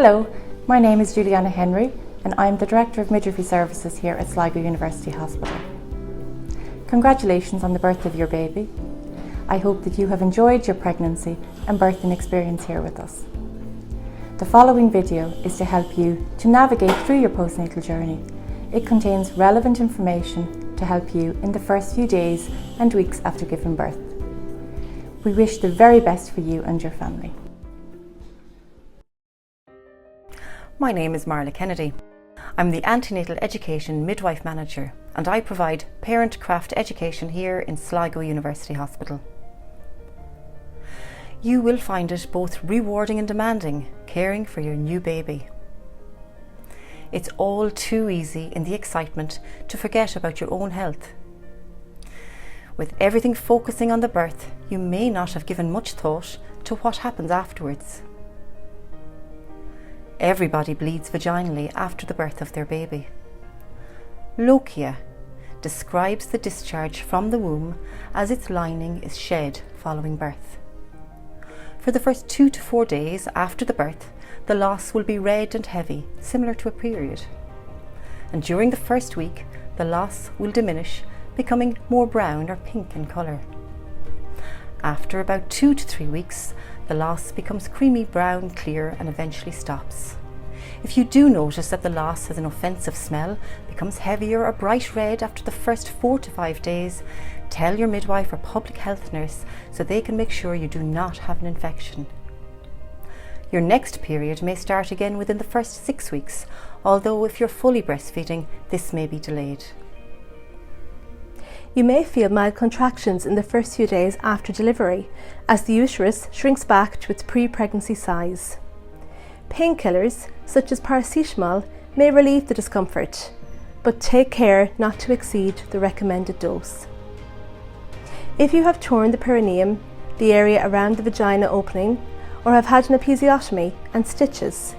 Hello, my name is Juliana Henry and I'm the Director of Midwifery Services here at Sligo University Hospital. Congratulations on the birth of your baby. I hope that you have enjoyed your pregnancy and birthing experience here with us. The following video is to help you to navigate through your postnatal journey. It contains relevant information to help you in the first few days and weeks after giving birth. We wish the very best for you and your family. My name is Marla Kennedy. I'm the Antenatal Education Midwife Manager and I provide parent craft education here in Sligo University Hospital. You will find it both rewarding and demanding caring for your new baby. It's all too easy in the excitement to forget about your own health. With everything focusing on the birth, you may not have given much thought to what happens afterwards. Everybody bleeds vaginally after the birth of their baby. Lochia describes the discharge from the womb as its lining is shed following birth. For the first 2 to 4 days after the birth, the loss will be red and heavy, similar to a period. And during the first week, the loss will diminish, becoming more brown or pink in colour. After about 2 to 3 weeks, the loss becomes creamy brown, clear and eventually stops. If you do notice that the loss has an offensive smell, becomes heavier or bright red after the first 4 to 5 days, tell your midwife or public health nurse so they can make sure you do not have an infection. Your next period may start again within the first 6 weeks, although if you're fully breastfeeding, this may be delayed. You may feel mild contractions in the first few days after delivery as the uterus shrinks back to its pre-pregnancy size. Painkillers, such as paracetamol, may relieve the discomfort, but take care not to exceed the recommended dose. If you have torn the perineum, the area around the vagina opening, or have had an episiotomy and stitches,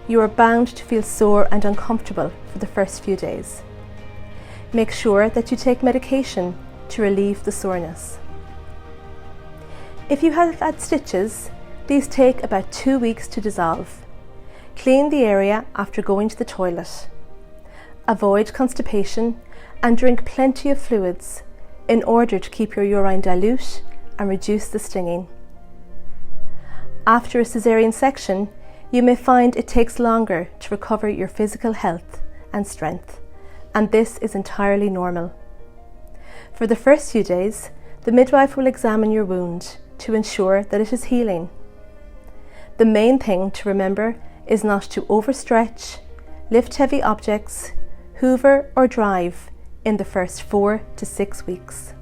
you are bound to feel sore and uncomfortable for the first few days. Make sure that you take medication to relieve the soreness. If you have had stitches, these take about 2 weeks to dissolve. Clean the area after going to the toilet. Avoid constipation and drink plenty of fluids in order to keep your urine dilute and reduce the stinging. After a caesarean section, you may find it takes longer to recover your physical health and strength, and this is entirely normal. For the first few days, the midwife will examine your wound to ensure that it is healing. The main thing to remember is not to overstretch, lift heavy objects, hoover or drive in the first 4 to 6 weeks.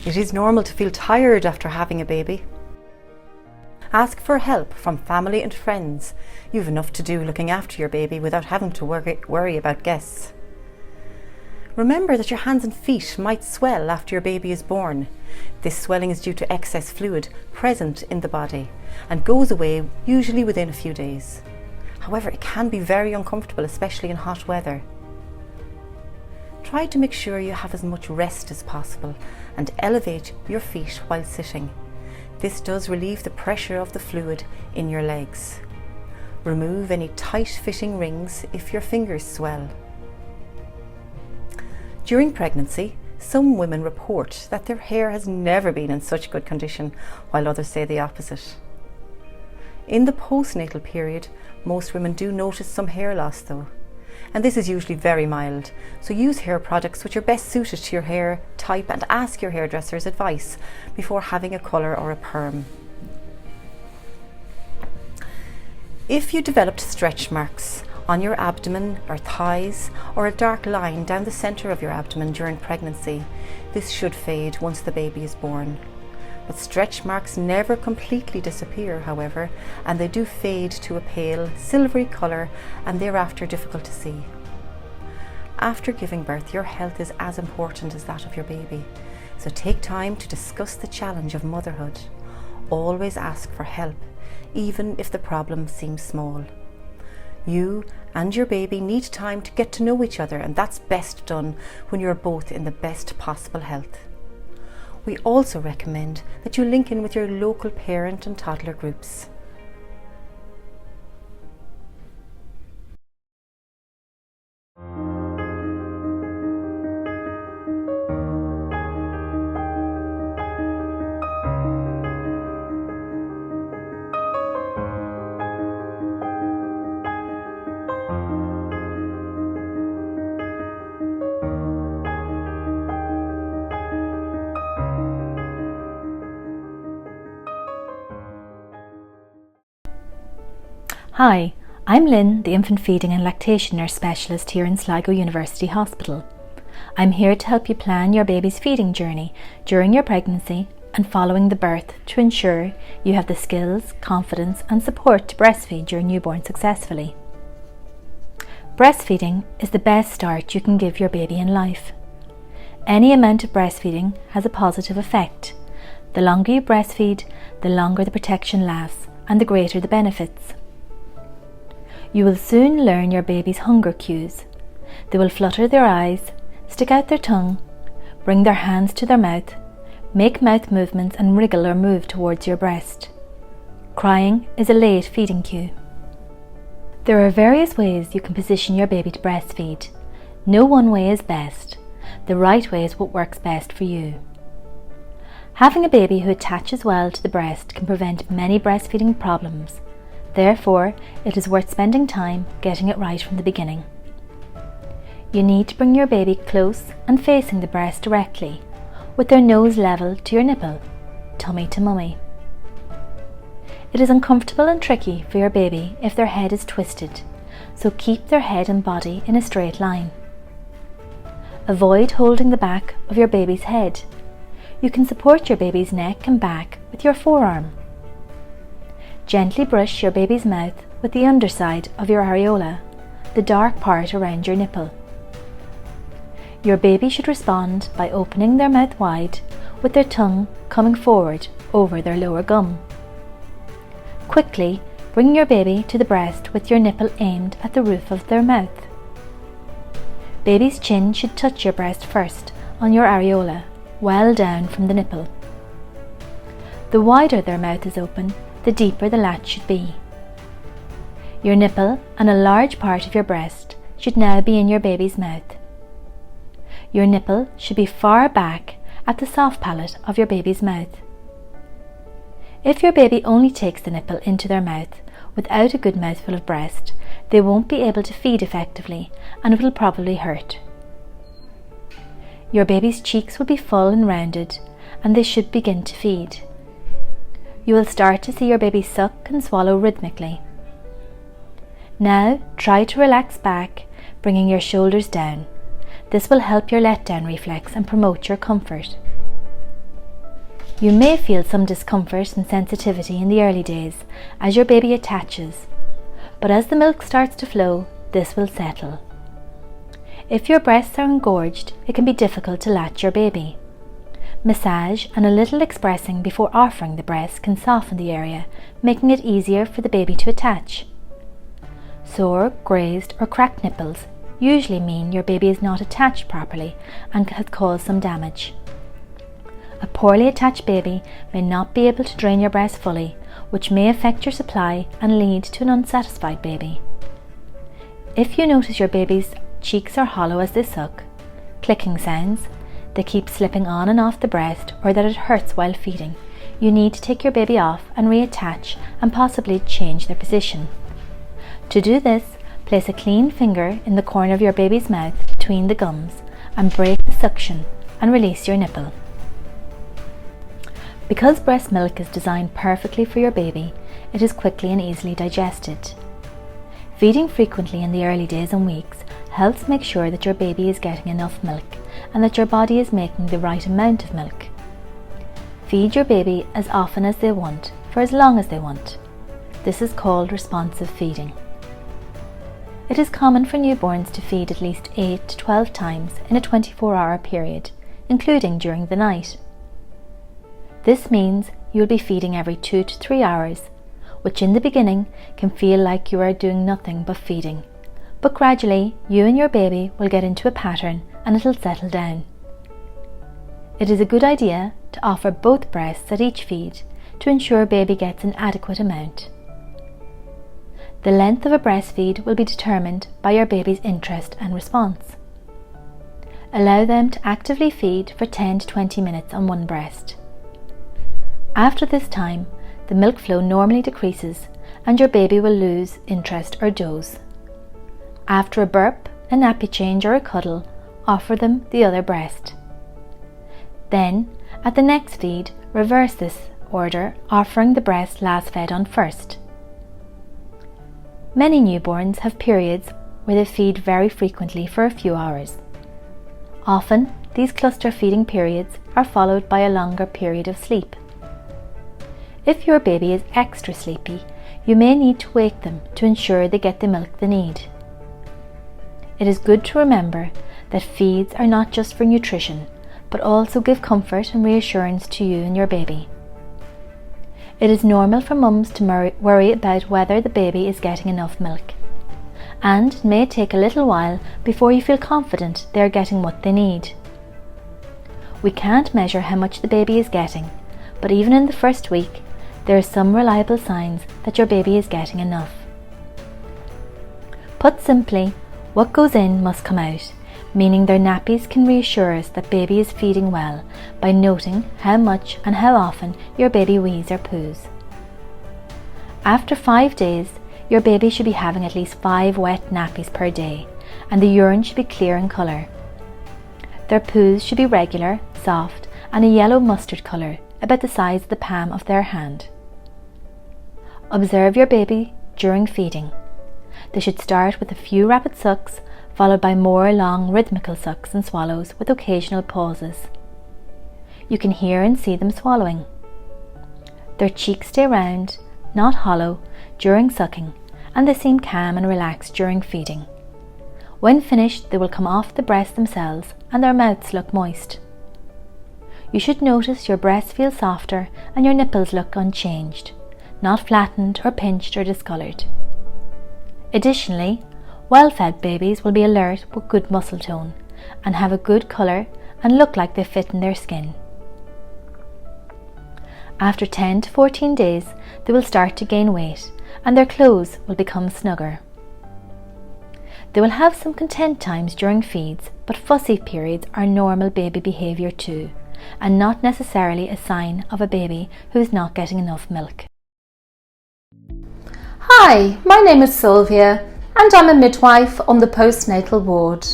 It is normal to feel tired after having a baby. Ask for help from family and friends. You've enough to do looking after your baby without having to worry about guests. Remember that your hands and feet might swell after your baby is born. This swelling is due to excess fluid present in the body and goes away usually within a few days. However, it can be very uncomfortable, especially in hot weather. Try to make sure you have as much rest as possible and elevate your feet while sitting. This does relieve the pressure of the fluid in your legs. Remove any tight-fitting rings if your fingers swell. During pregnancy, some women report that their hair has never been in such good condition, while others say the opposite. In the postnatal period, most women do notice some hair loss though, and this is usually very mild, so use hair products which are best suited to your hair type and ask your hairdresser's advice before having a colour or a perm. If you developed stretch marks on your abdomen or thighs or a dark line down the centre of your abdomen during pregnancy, this should fade once the baby is born. But stretch marks never completely disappear, however, and they do fade to a pale, silvery colour and thereafter difficult to see. After giving birth, your health is as important as that of your baby, so take time to discuss the challenge of motherhood. Always ask for help, even if the problem seems small. You and your baby need time to get to know each other, and that's best done when you're both in the best possible health. We also recommend that you link in with your local parent and toddler groups. Hi, I'm Lynn, the Infant Feeding and Lactation Nurse Specialist here in Sligo University Hospital. I'm here to help you plan your baby's feeding journey during your pregnancy and following the birth to ensure you have the skills, confidence and support to breastfeed your newborn successfully. Breastfeeding is the best start you can give your baby in life. Any amount of breastfeeding has a positive effect. The longer you breastfeed, the longer the protection lasts and the greater the benefits. You will soon learn your baby's hunger cues. They will flutter their eyes, stick out their tongue, bring their hands to their mouth, make mouth movements and wriggle or move towards your breast. Crying is a late feeding cue. There are various ways you can position your baby to breastfeed. No one way is best. The right way is what works best for you. Having a baby who attaches well to the breast can prevent many breastfeeding problems. Therefore, it is worth spending time getting it right from the beginning. You need to bring your baby close and facing the breast directly, with their nose level to your nipple, tummy to mummy. It is uncomfortable and tricky for your baby if their head is twisted, so keep their head and body in a straight line. Avoid holding the back of your baby's head. You can support your baby's neck and back with your forearm. Gently brush your baby's mouth with the underside of your areola, the dark part around your nipple. Your baby should respond by opening their mouth wide with their tongue coming forward over their lower gum. Quickly bring your baby to the breast with your nipple aimed at the roof of their mouth. Baby's chin should touch your breast first on your areola, well down from the nipple. The wider their mouth is open, the deeper the latch should be. Your nipple and a large part of your breast should now be in your baby's mouth. Your nipple should be far back at the soft palate of your baby's mouth. If your baby only takes the nipple into their mouth without a good mouthful of breast, they won't be able to feed effectively and it will probably hurt. Your baby's cheeks will be full and rounded and they should begin to feed. You will start to see your baby suck and swallow rhythmically. Now try to relax back, bringing your shoulders down. This will help your let-down reflex and promote your comfort. You may feel some discomfort and sensitivity in the early days as your baby attaches, but as the milk starts to flow, this will settle. If your breasts are engorged, it can be difficult to latch your baby. Massage and a little expressing before offering the breast can soften the area, making it easier for the baby to attach. Sore, grazed or cracked nipples usually mean your baby is not attached properly and has caused some damage. A poorly attached baby may not be able to drain your breast fully, which may affect your supply and lead to an unsatisfied baby. If you notice your baby's cheeks are hollow as they suck, clicking sounds, they keep slipping on and off the breast, or that it hurts while feeding, you need to take your baby off and reattach and possibly change their position. To do this, place a clean finger in the corner of your baby's mouth between the gums and break the suction and release your nipple. Because breast milk is designed perfectly for your baby, it is quickly and easily digested. Feeding frequently in the early days and weeks helps make sure that your baby is getting enough milk and that your body is making the right amount of milk. Feed your baby as often as they want, for as long as they want. This is called responsive feeding. It is common for newborns to feed at least 8 to 12 times in a 24-hour period, including during the night. This means you will be feeding every 2 to 3 hours, which in the beginning can feel like you are doing nothing but feeding. But gradually, you and your baby will get into a pattern and it'll settle down. It is a good idea to offer both breasts at each feed to ensure baby gets an adequate amount. The length of a breastfeed will be determined by your baby's interest and response. Allow them to actively feed for 10 to 20 minutes on one breast. After this time, the milk flow normally decreases and your baby will lose interest or doze. After a burp, a nappy change or a cuddle, offer them the other breast. Then, at the next feed, reverse this order, offering the breast last fed on first. Many newborns have periods where they feed very frequently for a few hours. Often, these cluster feeding periods are followed by a longer period of sleep. If your baby is extra sleepy, you may need to wake them to ensure they get the milk they need. It is good to remember that feeds are not just for nutrition, but also give comfort and reassurance to you and your baby. It is normal for mums to worry about whether the baby is getting enough milk, and it may take a little while before you feel confident they are getting what they need. We can't measure how much the baby is getting, but even in the first week, there are some reliable signs that your baby is getting enough. Put simply, what goes in must come out, meaning their nappies can reassure us that baby is feeding well by noting how much and how often your baby wees or poos. After 5 days, your baby should be having at least 5 wet nappies per day, and the urine should be clear in colour. Their poos should be regular, soft, and a yellow mustard colour, about the size of the palm of their hand. Observe your baby during feeding. They should start with a few rapid sucks, followed by more long rhythmical sucks and swallows with occasional pauses. You can hear and see them swallowing. Their cheeks stay round, not hollow, during sucking, and they seem calm and relaxed during feeding. When finished, they will come off the breast themselves and their mouths look moist. You should notice your breasts feel softer and your nipples look unchanged, not flattened or pinched or discoloured. Additionally, well-fed babies will be alert with good muscle tone and have a good colour and look like they fit in their skin. After 10 to 14 days, they will start to gain weight and their clothes will become snugger. They will have some content times during feeds, but fussy periods are normal baby behaviour too, and not necessarily a sign of a baby who is not getting enough milk. Hi, my name is Sylvia and I'm a midwife on the postnatal ward.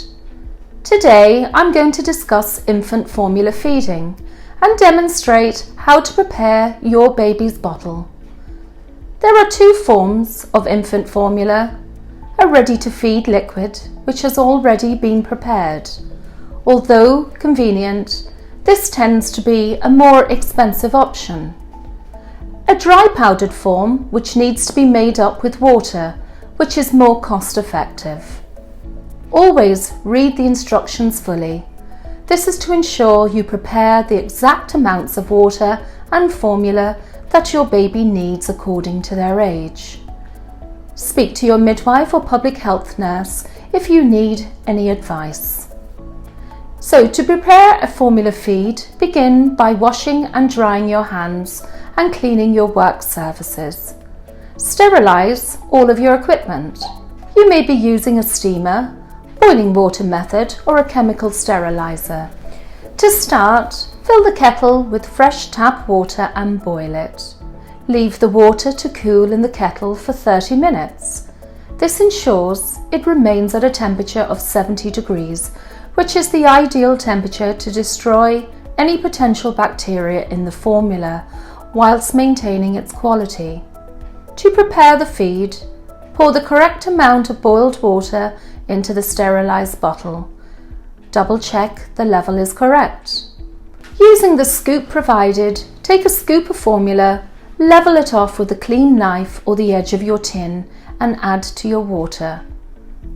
Today I'm going to discuss infant formula feeding and demonstrate how to prepare your baby's bottle. There are 2 forms of infant formula: a ready-to-feed liquid, which has already been prepared. Although convenient, this tends to be a more expensive option. A dry powdered form, which needs to be made up with water, which is more cost-effective. Always read the instructions fully. This is to ensure you prepare the exact amounts of water and formula that your baby needs according to their age. Speak to your midwife or public health nurse if you need any advice. So to prepare a formula feed, begin by washing and drying your hands and cleaning your work surfaces. Sterilise all of your equipment. You may be using a steamer, boiling water method or a chemical steriliser. To start, fill the kettle with fresh tap water and boil it. Leave the water to cool in the kettle for 30 minutes. This ensures it remains at a temperature of 70 degrees, which is the ideal temperature to destroy any potential bacteria in the formula whilst maintaining its quality. To prepare the feed, pour the correct amount of boiled water into the sterilised bottle. Double check the level is correct. Using the scoop provided, take a scoop of formula, level it off with a clean knife or the edge of your tin and add to your water.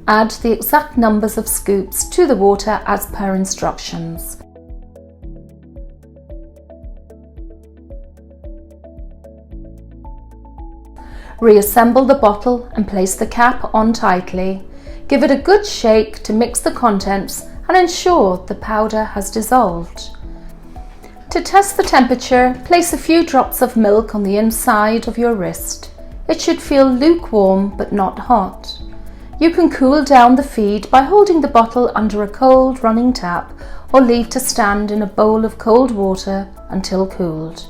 Add the exact numbers of scoops to the water as per instructions. Reassemble the bottle and place the cap on tightly. Give it a good shake to mix the contents and ensure the powder has dissolved. To test the temperature, place a few drops of milk on the inside of your wrist. It should feel lukewarm but not hot. You can cool down the feed by holding the bottle under a cold running tap or leave to stand in a bowl of cold water until cooled.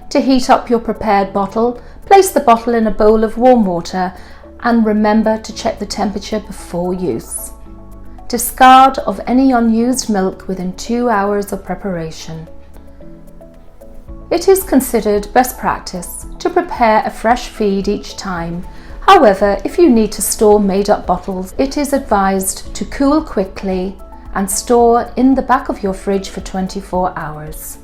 To heat up your prepared bottle, place the bottle in a bowl of warm water and remember to check the temperature before use. Discard of any unused milk within 2 hours of preparation. It is considered best practice to prepare a fresh feed each time. However, if you need to store made-up bottles, it is advised to cool quickly and store in the back of your fridge for 24 hours.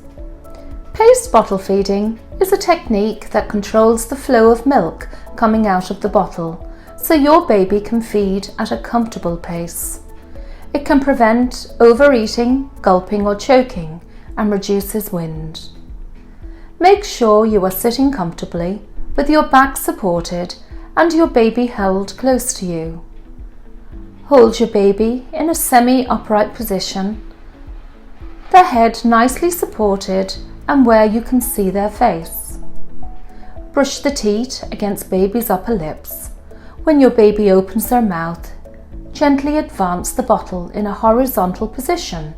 Paced bottle feeding is a technique that controls the flow of milk coming out of the bottle, so your baby can feed at a comfortable pace. It can prevent overeating, gulping or choking, and reduces wind. Make sure you are sitting comfortably with your back supported and your baby held close to you. Hold your baby in a semi-upright position, their head nicely supported and where you can see their face. Brush the teat against baby's upper lips. When your baby opens their mouth, gently advance the bottle in a horizontal position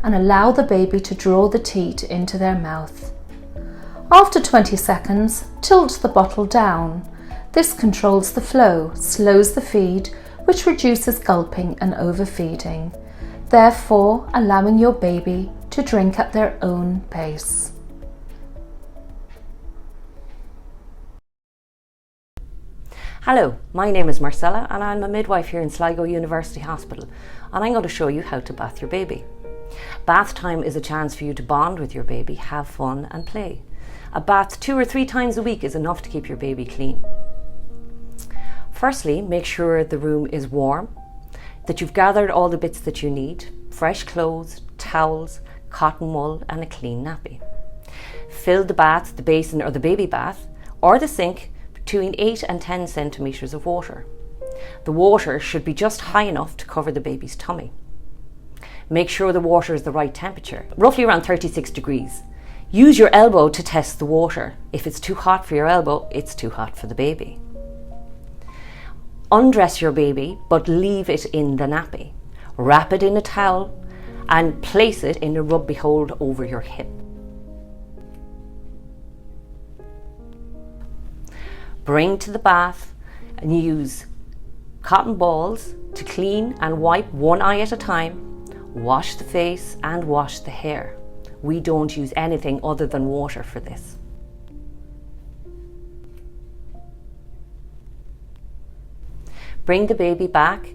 and allow the baby to draw the teat into their mouth. After 20 seconds, tilt the bottle down. This controls the flow, slows the feed, which reduces gulping and overfeeding, therefore allowing your baby to drink at their own pace. Hello, my name is Marcella and I'm a midwife here in Sligo University Hospital, and I'm going to show you how to bath your baby. Bath time is a chance for you to bond with your baby, have fun and play. A bath 2 or 3 times a week is enough to keep your baby clean. Firstly, make sure the room is warm, that you've gathered all the bits that you need: fresh clothes, towels, cotton wool and a clean nappy. Fill the bath, the basin or the baby bath or the sink between 8 and 10 centimetres of water. The water should be just high enough to cover the baby's tummy. Make sure the water is the right temperature, roughly around 36 degrees. Use your elbow to test the water. If it's too hot for your elbow, it's too hot for the baby. Undress your baby, but leave it in the nappy. Wrap it in a towel and place it in a rugby hold over your hip. Bring to the bath and use cotton balls to clean and wipe one eye at a time. Wash the face and wash the hair. We don't use anything other than water for this. Bring the baby back,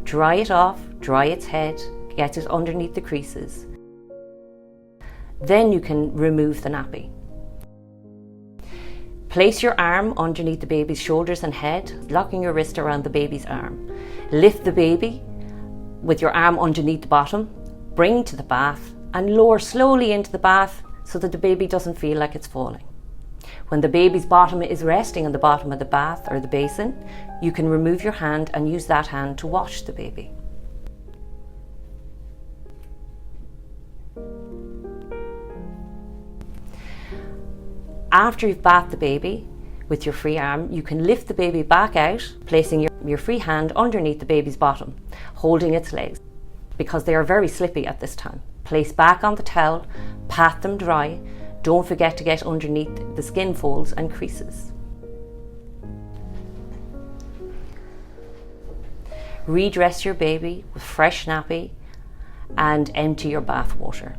dry it off, dry its head, get it underneath the creases. Then you can remove the nappy. Place your arm underneath the baby's shoulders and head, locking your wrist around the baby's arm. Lift the baby with your arm underneath the bottom, bring to the bath and lower slowly into the bath so that the baby doesn't feel like it's falling. When the baby's bottom is resting on the bottom of the bath or the basin, you can remove your hand and use that hand to wash the baby. After you've bathed the baby with your free arm, you can lift the baby back out, placing your free hand underneath the baby's bottom, holding its legs, because they are very slippy at this time. Place back on the towel, pat them dry. Don't forget to get underneath the skin folds and creases. Redress your baby with fresh nappy and empty your bath water.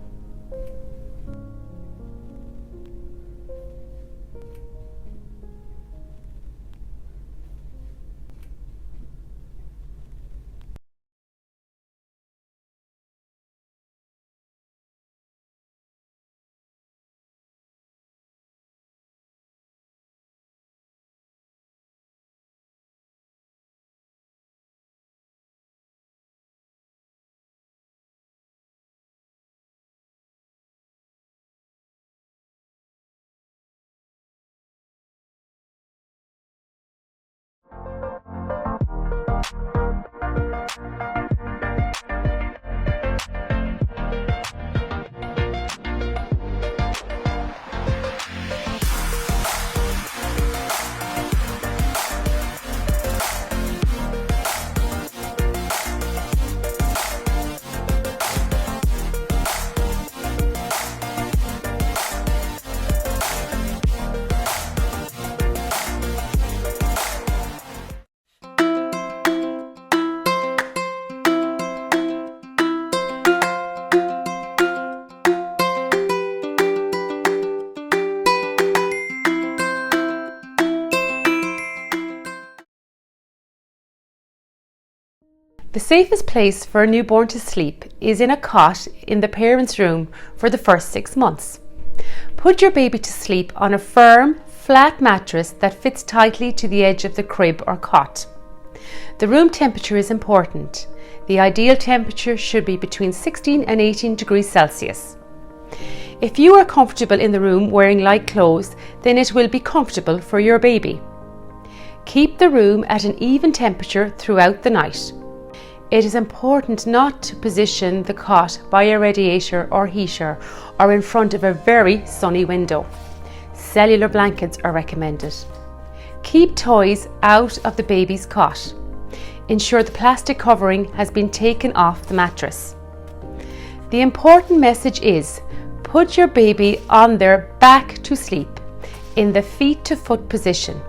The safest place for a newborn to sleep is in a cot in the parents' room for the first 6 months. Put your baby to sleep on a firm, flat mattress that fits tightly to the edge of the crib or cot. The room temperature is important. The ideal temperature should be between 16 and 18 degrees Celsius. If you are comfortable in the room wearing light clothes, then it will be comfortable for your baby. Keep the room at an even temperature throughout the night. It is important not to position the cot by a radiator or heater or in front of a very sunny window. Cellular blankets are recommended. Keep toys out of the baby's cot. Ensure the plastic covering has been taken off the mattress. The important message is, put your baby on their back to sleep, in the feet to foot position.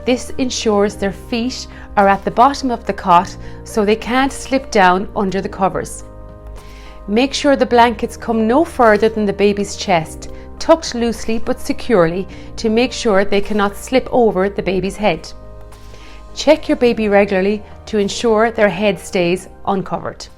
This ensures their feet are at the bottom of the cot so they can't slip down under the covers. Make sure the blankets come no further than the baby's chest, tucked loosely but securely to make sure they cannot slip over the baby's head. Check your baby regularly to ensure their head stays uncovered.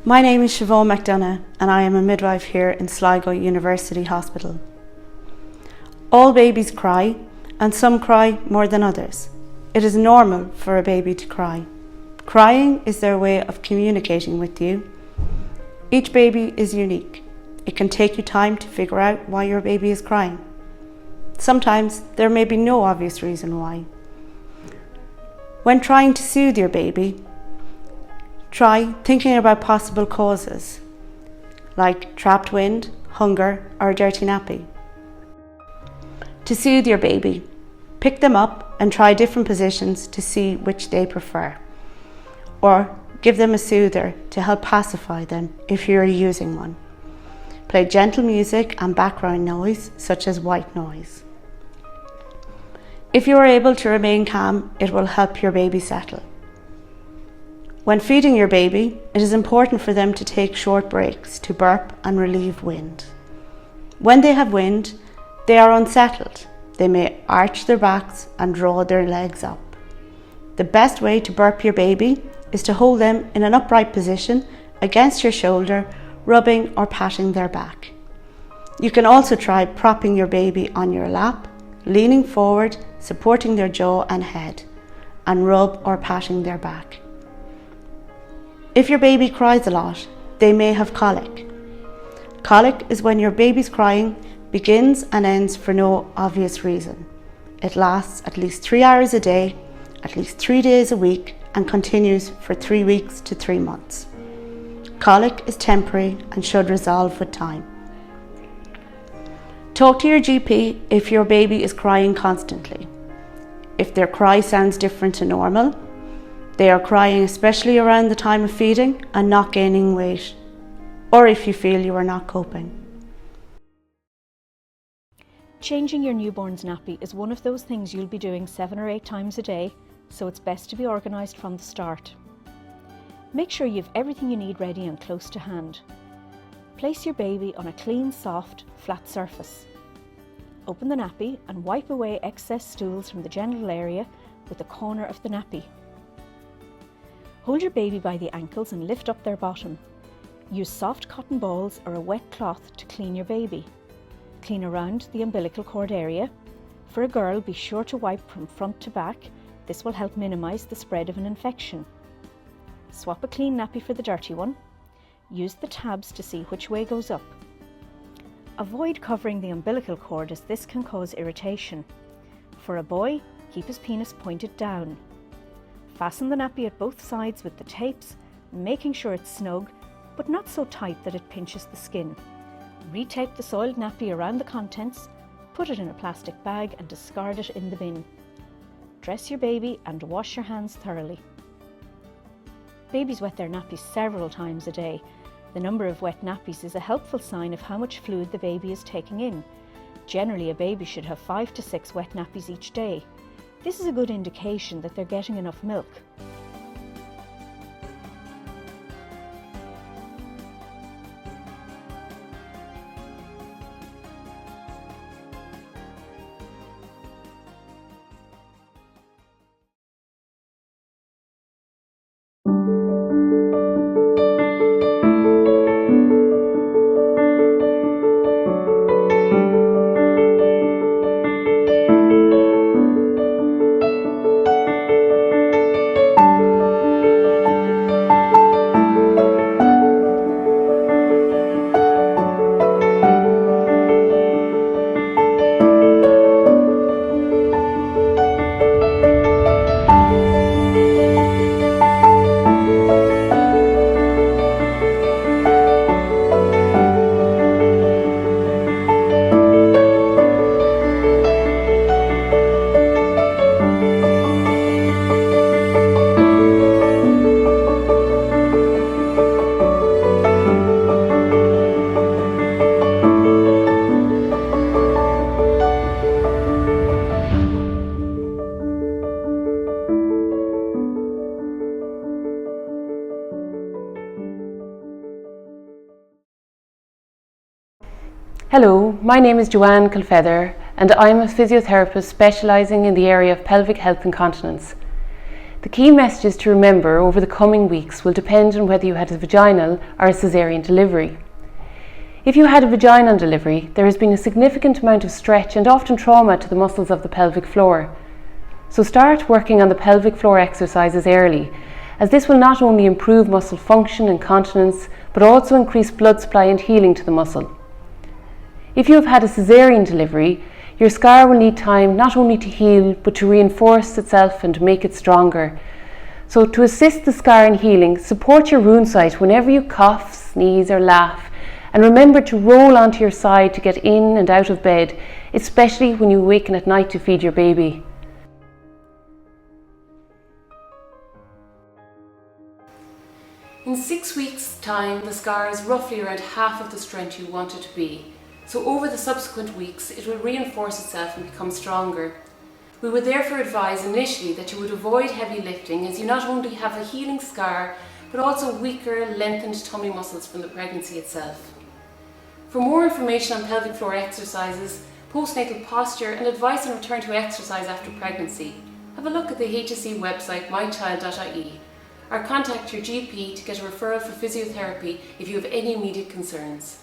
My name is Siobhan McDonough and I am a midwife here in Sligo University Hospital. All babies cry and some cry more than others. It is normal for a baby to cry. Crying is their way of communicating with you. Each baby is unique. It can take you time to figure out why your baby is crying. Sometimes there may be no obvious reason why. When trying to soothe your baby, try thinking about possible causes, like trapped wind, hunger, or a dirty nappy. To soothe your baby, pick them up and try different positions to see which they prefer. Or give them a soother to help pacify them if you're using one. Play gentle music and background noise, such as white noise. If you are able to remain calm, it will help your baby settle. When feeding your baby, it is important for them to take short breaks to burp and relieve wind. When they have wind, they are unsettled. They may arch their backs and draw their legs up. The best way to burp your baby is to hold them in an upright position against your shoulder, rubbing or patting their back. You can also try propping your baby on your lap, leaning forward, supporting their jaw and head, and rub or patting their back. If your baby cries a lot, they may have colic. Colic is when your baby's crying begins and ends for no obvious reason. It lasts at least 3 hours a day, at least 3 days a week, and continues for 3 weeks to 3 months. Colic is temporary and should resolve with time. Talk to your GP if your baby is crying constantly. If their cry sounds different to normal, they are crying especially around the time of feeding and not gaining weight, or if you feel you are not coping. Changing your newborn's nappy is one of those things you'll be doing 7 or 8 times a day, so it's best to be organised from the start. Make sure you have everything you need ready and close to hand. Place your baby on a clean, soft, flat surface. Open the nappy and wipe away excess stools from the genital area with the corner of the nappy. Hold your baby by the ankles and lift up their bottom. Use soft cotton balls or a wet cloth to clean your baby. Clean around the umbilical cord area. For a girl, be sure to wipe from front to back. This will help minimise the spread of an infection. Swap a clean nappy for the dirty one. Use the tabs to see which way goes up. Avoid covering the umbilical cord as this can cause irritation. For a boy, keep his penis pointed down. Fasten the nappy at both sides with the tapes, making sure it's snug, but not so tight that it pinches the skin. Retape the soiled nappy around the contents, put it in a plastic bag and discard it in the bin. Dress your baby and wash your hands thoroughly. Babies wet their nappies several times a day. The number of wet nappies is a helpful sign of how much fluid the baby is taking in. Generally, a baby should have 5 to 6 wet nappies each day. This is a good indication that they're getting enough milk. Hello, my name is Joanne Kilfeather and I'm a physiotherapist specialising in the area of pelvic health and continence. The key messages to remember over the coming weeks will depend on whether you had a vaginal or a caesarean delivery. If you had a vaginal delivery, there has been a significant amount of stretch and often trauma to the muscles of the pelvic floor. So start working on the pelvic floor exercises early, as this will not only improve muscle function and continence, but also increase blood supply and healing to the muscle. If you have had a caesarean delivery, your scar will need time not only to heal, but to reinforce itself and make it stronger. So to assist the scar in healing, support your wound site whenever you cough, sneeze or laugh, and remember to roll onto your side to get in and out of bed, especially when you awaken at night to feed your baby. In 6 weeks' time, the scar is roughly around half of the strength you want it to be. So over the subsequent weeks, it will reinforce itself and become stronger. We would therefore advise initially that you would avoid heavy lifting, as you not only have a healing scar, but also weaker, lengthened tummy muscles from the pregnancy itself. For more information on pelvic floor exercises, postnatal posture and advice on return to exercise after pregnancy, have a look at the HSE website mychild.ie, or contact your GP to get a referral for physiotherapy if you have any immediate concerns.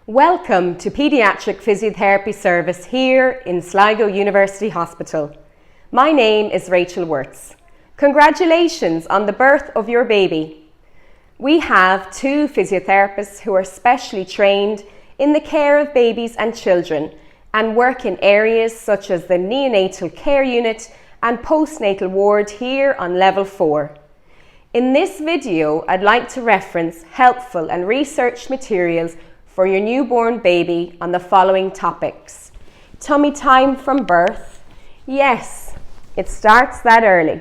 Welcome to Paediatric Physiotherapy Service here in Sligo University Hospital. My name is Rachel Wirtz. Congratulations on the birth of your baby. We have 2 physiotherapists who are specially trained in the care of babies and children and work in areas such as the neonatal care unit and postnatal ward here on level 4. In this video, I'd like to reference helpful and researched materials for your newborn baby on the following topics. Tummy time from birth. Yes, it starts that early.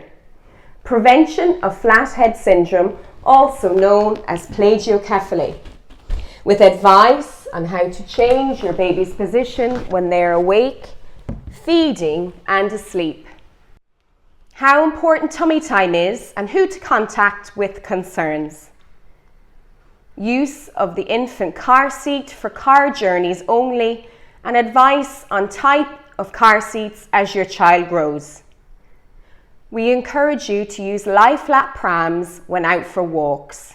Prevention of flathead syndrome, also known as plagiocephaly, with advice on how to change your baby's position when they're awake, feeding and asleep. How important tummy time is and who to contact with concerns. Use of the infant car seat for car journeys only, and advice on type of car seats as your child grows. We encourage you to use lie-flat prams when out for walks.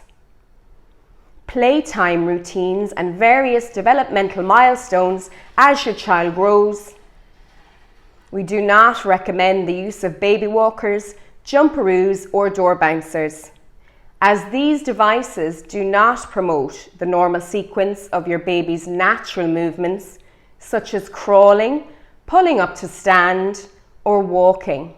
Playtime routines and various developmental milestones as your child grows. We do not recommend the use of baby walkers, jumperoos or door bouncers, as these devices do not promote the normal sequence of your baby's natural movements, such as crawling, pulling up to stand, or walking.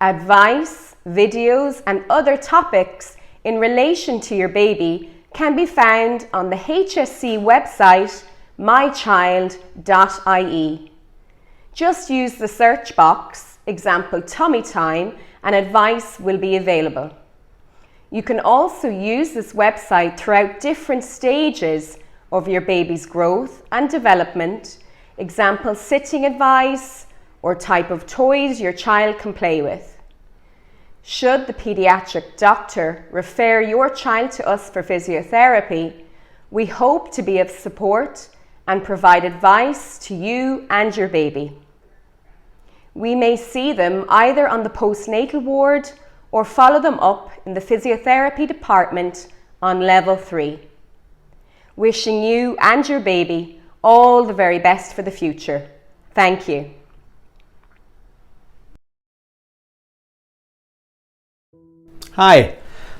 Advice, videos, and other topics in relation to your baby can be found on the HSC website, mychild.ie. Just use the search box, example tummy time, and advice will be available. You can also use this website throughout different stages of your baby's growth and development, example sitting advice or type of toys your child can play with. Should the paediatric doctor refer your child to us for physiotherapy, we hope to be of support and provide advice to you and your baby. We may see them either on the postnatal ward or follow them up in the physiotherapy department on level 3. Wishing you and your baby all the very best for the future. Thank you. Hi,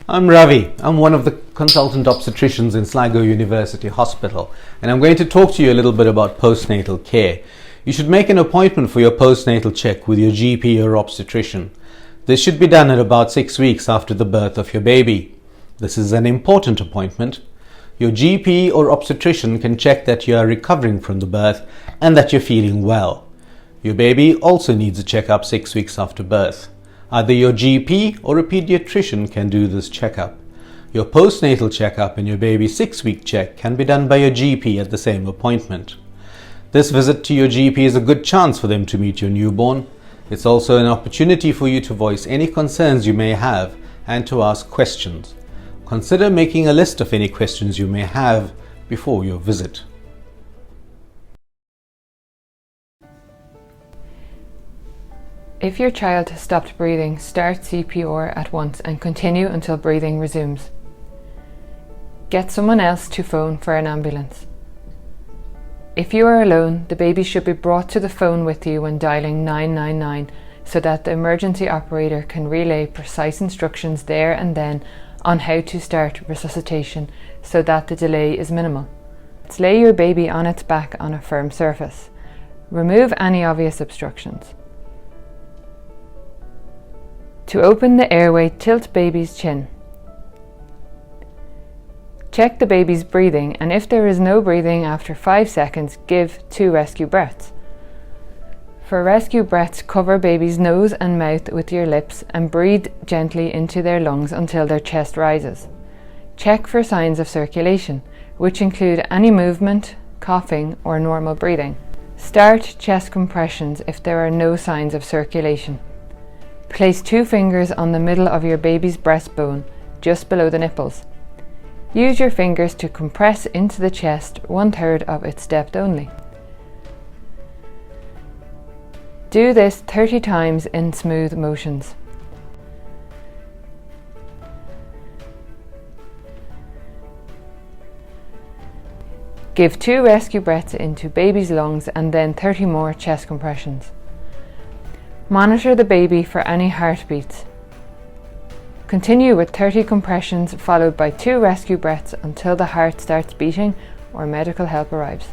I'm Ravi. I'm one of the consultant obstetricians in Sligo University Hospital, and I'm going to talk to you a little bit about postnatal care. You should make an appointment for your postnatal check with your GP or obstetrician. This should be done at about 6 weeks after the birth of your baby. This is an important appointment. Your GP or obstetrician can check that you are recovering from the birth and that you're feeling well. Your baby also needs a checkup 6 weeks after birth. Either your GP or a pediatrician can do this checkup. Your postnatal checkup and your baby's 6-week check can be done by your GP at the same appointment. This visit to your GP is a good chance for them to meet your newborn. It's also an opportunity for you to voice any concerns you may have and to ask questions. Consider making a list of any questions you may have before your visit. If your child has stopped breathing, start CPR at once and continue until breathing resumes. Get someone else to phone for an ambulance. If you are alone, the baby should be brought to the phone with you when dialing 999 so that the emergency operator can relay precise instructions there and then on how to start resuscitation so that the delay is minimal. Lay your baby on its back on a firm surface. Remove any obvious obstructions. To open the airway, tilt baby's chin. Check the baby's breathing, and if there is no breathing after 5 seconds, give 2 rescue breaths. For rescue breaths, cover baby's nose and mouth with your lips and breathe gently into their lungs until their chest rises. Check for signs of circulation, which include any movement, coughing, or normal breathing. Start chest compressions if there are no signs of circulation. Place 2 fingers on the middle of your baby's breastbone, just below the nipples. Use your fingers to compress into the chest 1/3 of its depth only. Do this 30 times in smooth motions. Give 2 rescue breaths into baby's lungs and then 30 more chest compressions. Monitor the baby for any heartbeats. Continue with 30 compressions followed by 2 rescue breaths until the heart starts beating or medical help arrives.